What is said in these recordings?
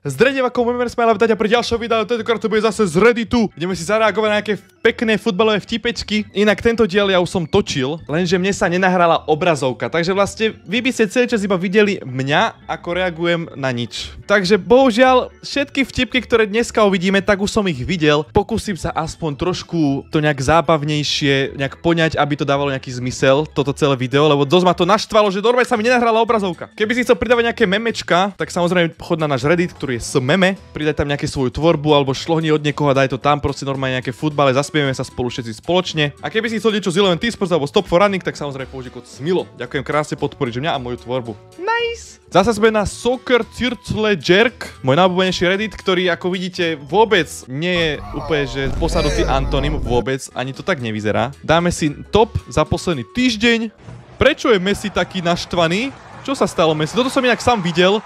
Zdravím ako Memer Smile a vítajte pri ďalšom videu, tentokrát to bude zase z Redditu. Ideme si zareagovať na nejaké pekné futbalové vtipečky. Inak tento diel ja už som točil, lenže mne sa nenahrala obrazovka, takže vlastne vy by ste celý čas iba videli mňa, ako reagujem na nič. Takže bohužiaľ, všetky vtipky, ktoré dneska uvidíme, tak už som ich videl. Pokúsim sa aspoň trošku to nejak zábavnejšie, nejak poňať, aby to dávalo nejaký zmysel, toto celé video, lebo dosť ma to naštvalo, že normálne sa mi nenahrala obrazovka. Keby si chcel pridávať nejaké memečka, tak samozrejme chod na náš Reddit, ktorý je smeme, pridaj tam nejaké svoju tvorbu alebo šlohni od niekoho a daj to tam, proste normálne nejaké futbale, zaspievame sa spolu všetci spoločne. A keby si chcel niečo z Eleven T-Sports alebo Stop for Running, tak samozrejme použij kód SMILO. Ďakujem krásne podporiť mňa a moju tvorbu. Nice! Zasa sme na Soccer Circle Jerk, môj najobľúbenejší Reddit, ktorý ako vidíte vôbec nie je úplne že posadnutý antonym, vôbec, ani to tak nevyzerá. Dáme si top za posledný týždeň. Prečo je Messi taký naštvaný? Čo sa stalo Messi? Toto som inak sám videl.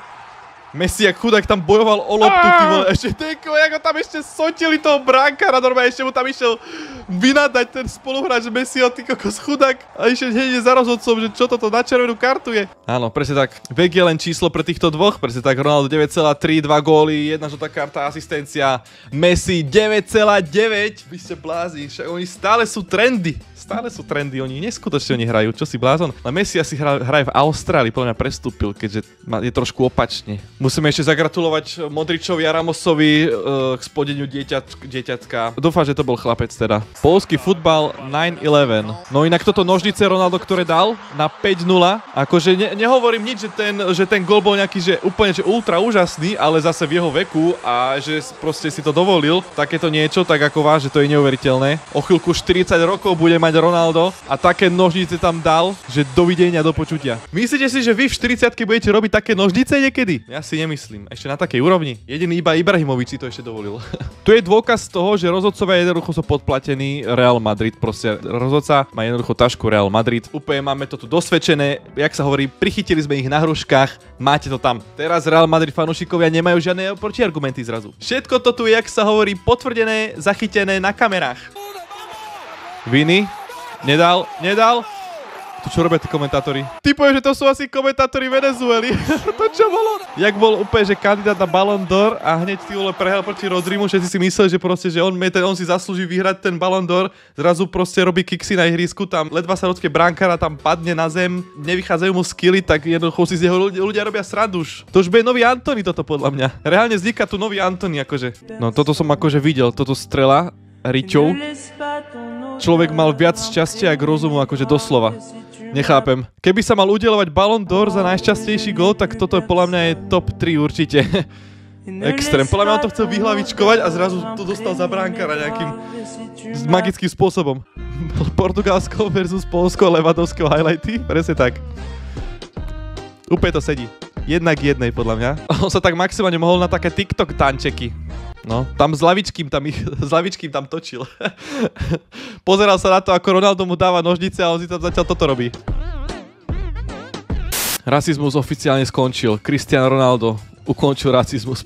Messi jak chudák tam bojoval o loptu, ty vole, ešte tenko, ako tam ešte sotili toho brankára, normálne ešte mu tam išiel vynadať ten spoluhráč Messiho, ty kokos chudák, a išiel hneď za rozhodcom, že čo toto na červenú kartu je. Áno, presne tak, vek je len číslo pre týchto dvoch, presne tak, Ronaldo 9,3, 2 góly, 1 žltá karta, asistencia, Messi 9,9, vy ste blázni, však oni stále sú trendy. Stále sú trendy, oni neskutočne hrajú, čo si blázon. Ale Messi asi hraje v Austrálii, podľa mňa prestúpil, keďže je trošku opačne. Musíme ešte zagratulovať Modričovi a Ramosovi k spodeniu dieťatka. Dúfam, že to bol chlapec teda. Poľský futbal 9-11. No inak toto nožnice Ronaldo, ktoré dal na 5-0, akože nehovorím nič, že ten gól bol nejaký, že úplne že ultra úžasný, ale zase v jeho veku a že proste si to dovolil, takéto niečo, tak ako váš, že to je neuveriteľné. O chvíľku 40 rokov bude mať Ronaldo a také nožnice tam dal, že dovidenia, do počutia. Myslíte si, že vy v 40-ke budete robiť také nožnice niekedy? Ja si nemyslím. Ešte na takej úrovni. Jediný iba Ibrahimovič si to ešte dovolil. Tu je dôkaz toho, že rozhodcovia jednoducho sú podplatení Real Madrid. Proste rozhodca má jednoducho tašku Real Madrid. Úplne máme to tu dosvedčené. Jak sa hovorí, prichytili sme ich na hruškách. Máte to tam. Teraz Real Madrid fanúšikovia nemajú žiadne protiargumenty zrazu. Všetko to tu je, jak sa hovorí, potvrdené, zachytené na kamerách. Vini? Nedal. Tu čo robia tí komentátori? Ty povieš, že to sú asi komentátori Venezuely. To čo bolo? Jak bol úplne, že kandidát na Ballon d'Or a hneď ty vole prehral proti Rodrimu, všetci si mysleli, že proste, že on si zaslúži vyhrať ten Ballon d'Or, zrazu proste robí kiksy na ihrisku, tam ledva sa rodské brankára tam padne na zem, nevychádzajú mu skilly, tak jednoducho si z jeho ľudia robia srandu už. To už bude nový Antony toto podľa mňa. Reálne vzniká tu nový Antony akože. No toto som akože videl, toto strela Ričov. Človek mal viac šťastia a rozumu, akože doslova. Nechápem. Keby sa mal udeľovať Ballon d'Or za najšťastnejší gól, tak toto je podľa mňa je top 3 určite. Extrém. Podľa mňa on to chcel vyhlavičkovať a zrazu to dostal za brankára nejakým magickým spôsobom. Portugalsko versus Poľsko, Levandovského highlighty. Presne tak. Úplne to sedí. 1:1 podľa mňa. On sa tak maximálne mohol na také TikTok tančeky. No, tam s lavičkým tam točil. Pozeral sa na to, ako Ronaldo mu dáva nožnice a on si tam zatiaľ toto robí. Rasizmus oficiálne skončil. Cristiano Ronaldo ukončil rasizmus.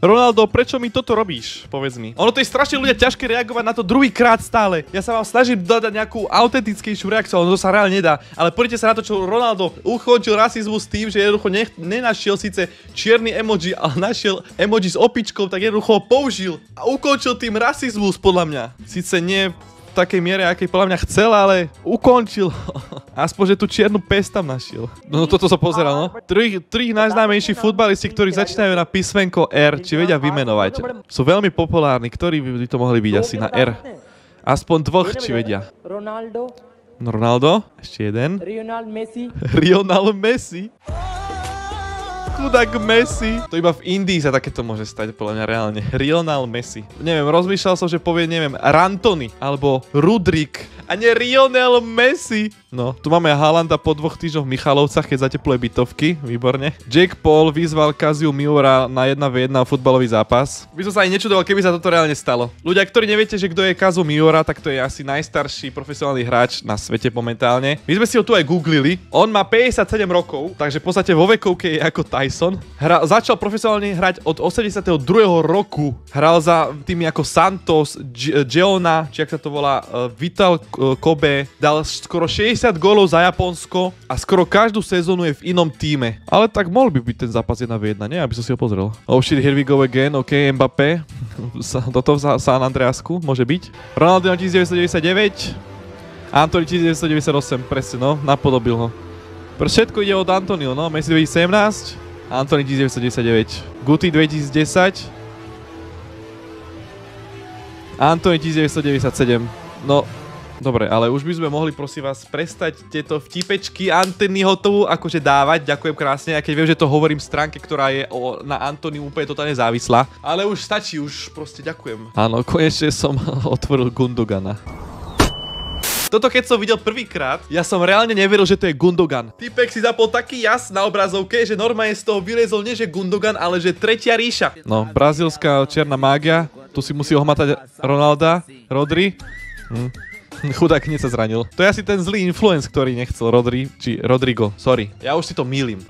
Ronaldo, prečo mi toto robíš? Povedz mi. Ono to je strašne ľudia ťažké reagovať na to druhýkrát stále. Ja sa vám snažím dodať nejakú autentickejšiu reakciu, ale to sa reálne nedá. Ale poďte sa na to, čo Ronaldo ukončil rasizmus tým, že jednoducho nenašiel síce čierny emoji, ale našiel emoji s opičkou, tak jednoducho ho použil a ukončil tým rasizmus podľa mňa. Síce nie v takej miere, akej podľa mňa chcel, ale ukončil. Aspoň, že tú čiernu pes tam našiel. No toto som pozeral, no. Tri najznámejší futbalisti, ktorí začínajú na písmenko R, či vedia vymenovať. Sú veľmi populárni. Ktorí by to mohli byť asi na R? Aspoň dvoch, či vedia. Ronaldo. Ešte jeden. Lionel Messi. Chudák Messi. To iba v Indii sa takéto môže stať, podľa mňa reálne. Lionel Messi. Neviem, rozmýšľal som, že povie, neviem, Rantony, alebo Rudrik, a nie Lionel Messi. No, tu máme Haalanda po 2 týždňoch v Michalovcach, keď zatepluje bytovky, výborne. Jake Paul vyzval Kaziu Miura na 1v1 futbalový zápas. By som sa aj nečudoval, keby sa toto reálne stalo. Ľudia, ktorí neviete, že kto je Kazu Miura, tak to je asi najstarší profesionálny hráč na svete momentálne. My sme si ho tu aj googlili. On má 57 rokov, takže v podstate vo vekovke je ako Tyson. Začal profesionálne hrať od 82. roku. Hral za tými ako Santos, Geona, či jak sa to volá, Vital Kobe, dal skoro 60 gólov za Japonsko a skoro každú sezónu je v inom tíme. Ale tak mohol by byť ten zápas 1v1, nie? Aby som si ho pozrel. Oh shit, here we go again, ok, Mbappé. Toto v San Andreasku, môže byť. Ronaldinho 1999. Antony 1998, presne, no, napodobil ho. Všetko ide od Antonio, no, Messi 2017, Antony 1999. Guti 2010. Antony 1997. No, dobre, ale už by sme mohli, prosím vás, prestať tieto vtipečky Antonyho tu akože dávať. Ďakujem krásne, a keď viem, že to hovorím stránke, ktorá je na Antony úplne totálne závislá. Ale už stačí, už proste ďakujem. Áno, konečne som otvoril Gundogana. Toto keď som videl prvýkrát, ja som reálne neveril, že to je Gundogan. Typek si zapol taký jas na obrazovke, že normálne z toho vyliezol nie že Gundogan, ale že tretia ríša. No, brazílska čierna mágia, tu si musí ohmatať Ronalda, Rodri. Chudák hneď sa zranil. To je asi ten zlý influence, ktorý nechcel Rodri, či Rodrigo, sorry. Ja už si to mýlim.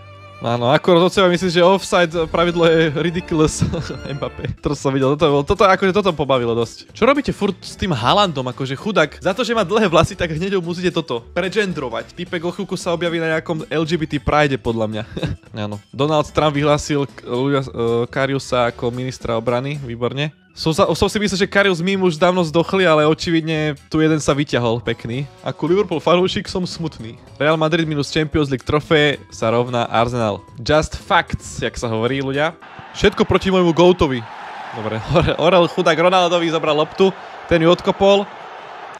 Áno, ako od seba myslím, že offside pravidlo je ridiculous. Mbappé. To som videl, toto pobavilo dosť. Čo robíte furt s tým Haalandom, akože chudák? Za to, že má dlhé vlasy, tak hneď ho musíte toto pregendrovať. Typek o chvíľku sa objaví na nejakom LGBT pride, podľa mňa. Áno. Donald Trump vyhlásil Kariusa ako ministra obrany, výborne. Som si myslel, že Karius mím už dávno zdochli, ale očividne tu jeden sa vyťahol pekný. Ako Liverpool fanúšik som smutný. Real Madrid minus Champions League trofé sa rovná Arsenal. Just facts, jak sa hovorí, ľudia. Všetko proti môjmu Goatovi. Dobre, Orel chudák Ronaldovi zobral loptu, ten ju odkopol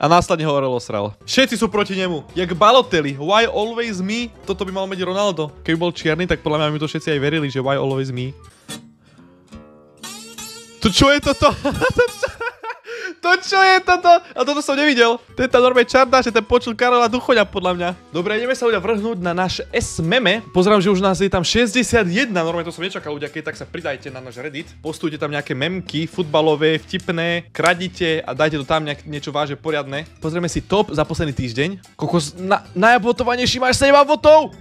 a následne ho Orel osral. Všetci sú proti nemu, jak Balotelli. Why always me? Toto by mal byť Ronaldo. Keby bol čierny, tak podľa mňa mi to všetci aj verili, že why always me. To čo je toto? To čo je toto? A toto som nevidel. Ten tam normálne čardá, že ten počul Karola Duchoňa, podľa mňa. Dobre, ideme sa ľudia vrhnúť na náš S-meme. Pozerám, že už nás je tam 61. Normálne to som nečakal, ľudia, keď tak sa pridajte na náš Reddit. Postujte tam nejaké memky, futbalové, vtipné, kradite a dajte to tam niečo vážne poriadne. Pozrieme si top za posledný týždeň. Kokos, najabotovanejší máš 7 abotov!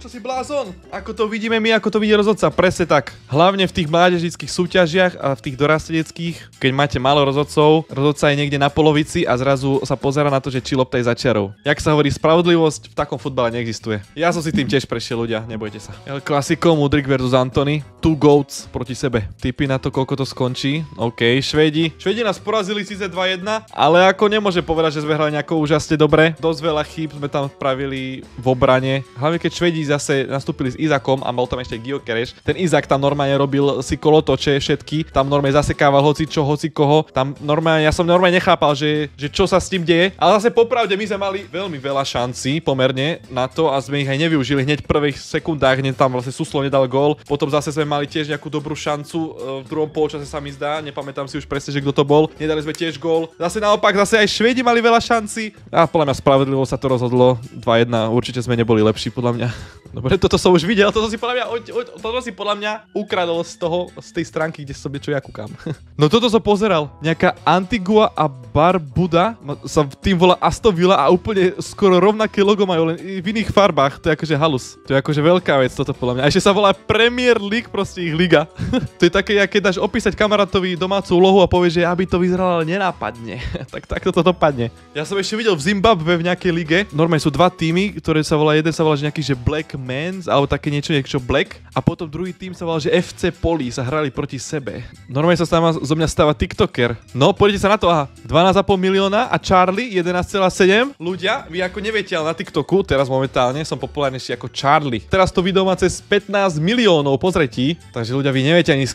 Čo si blázon? Ako to vidíme my, ako to vidí rozhodca, presne tak. Hlavne v tých mládežnických súťažiach a v tých dorasteneckých, keď máte málo rozhodcov, rozhodca je niekde na polovici a zrazu sa pozerá na to, že či lopta je za čiarou. Jak sa hovorí, spravodlivosť v takom futbale neexistuje. Ja som si tým tiež prešiel, ľudia, nebojte sa. El Clasico, Mudryk versus Antony, two goats proti sebe. Tipy na to, koľko to skončí. OK, Švédi nás porazili síce 2-1, ale ako nemôže povedať, že sme hrali nejako úžasne dobre. Dosť veľa chýb sme tam spravili v obrane. Hlavne keď Švédi zase nastúpili s Izakom a bol tam ešte Gyökeres. Ten Izak tam normálne robil si kolotoče všetky, tam normálne zasekával hocičo, hocikoho. Tam normálne, ja som normálne nechápal, že čo sa s tým deje. Ale zase popravde my sme mali veľmi veľa šancí pomerne na to a sme ich aj nevyužili hneď v prvých sekundách, hneď tam vlastne Suslo nedal gól. Potom zase sme mali tiež nejakú dobrú šancu v druhom polčase sa mi zdá, nepamätám si už presne, že kto to bol. Nedali sme tiež gól. Zase naopak, zase aj Švédi mali veľa šancí. A podľa mňa spravodlivo sa to rozhodlo 2-1. Určite sme neboli lepší podľa mňa. Dobre, toto som už videl, toto si podľa mňa ukradol z tej stránky, kde som niečo ja kúkam. No toto som pozeral, nejaká Antigua a Barbuda, sa tým volá Aston Villa a úplne skoro rovnaké logo majú, len v iných farbách, to je akože halus. To je akože veľká vec toto podľa mňa. A ešte sa volá Premier League, proste ich liga. To je také, keď dáš opísať kamarátovi domácu úlohu a povieš, že aby to vyzeralo, ale nenápadne. Tak takto to dopadne. Ja som ešte videl v Zimbabwe v nejakej lige, normálne sú dva týmy, ktoré sa volá, jeden sa volá, že nejaký, že Black Men's, alebo také niečo Black, a potom druhý tým sa volal, že FC Poli, sa hrali proti sebe. Normálne sa zo mňa stáva TikToker. No, poďte sa na to, aha. 12,5 milióna a Charlie 11,7. Ľudia, vy ako neviete, ale na TikToku, teraz momentálne som populárnejší ako Charlie. Teraz to video má cez 15 miliónov pozretí, takže ľudia, vy neviete ani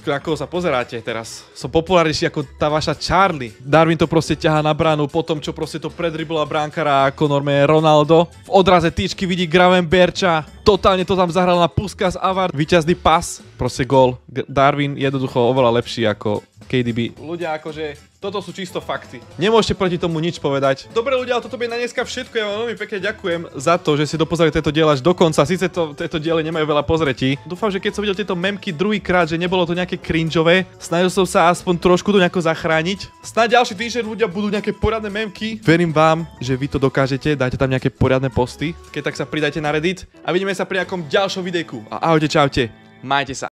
na koho sa pozeráte teraz. Som populárnejší ako tá vaša Charlie. Darwin to proste ťahá na bránu, potom čo proste to predribla bránkara ako normálne Ronaldo. V odraze tyčky vidí Gravenbercha. Totálne to tam zahral na Puskas Avard. Víťazný pas, proste gól. Darwin jednoducho oveľa lepší ako KDB. Ľudia, akože toto sú čisto fakty. Nemôžete proti tomu nič povedať. Dobre ľudia, ale toto je na dneska všetko. Ja vám veľmi pekne ďakujem za to, že si dopozerali tento diel až do konca. Sice tieto diely nemajú veľa pozretí. Dúfam, že keď som videl tieto memky druhýkrát, že nebolo to nejaké cringeové, snažil som sa aspoň trošku to nejako zachrániť. Snáď ďalší týždeň ľudia budú nejaké poriadne memky. Verím vám, že vy to dokážete. Dajte tam nejaké poriadne posty. Keď tak sa pridajte na Reddit a vidíme sa pri nejakom ďalšom videjku. A ahojte, čaute. Majte sa.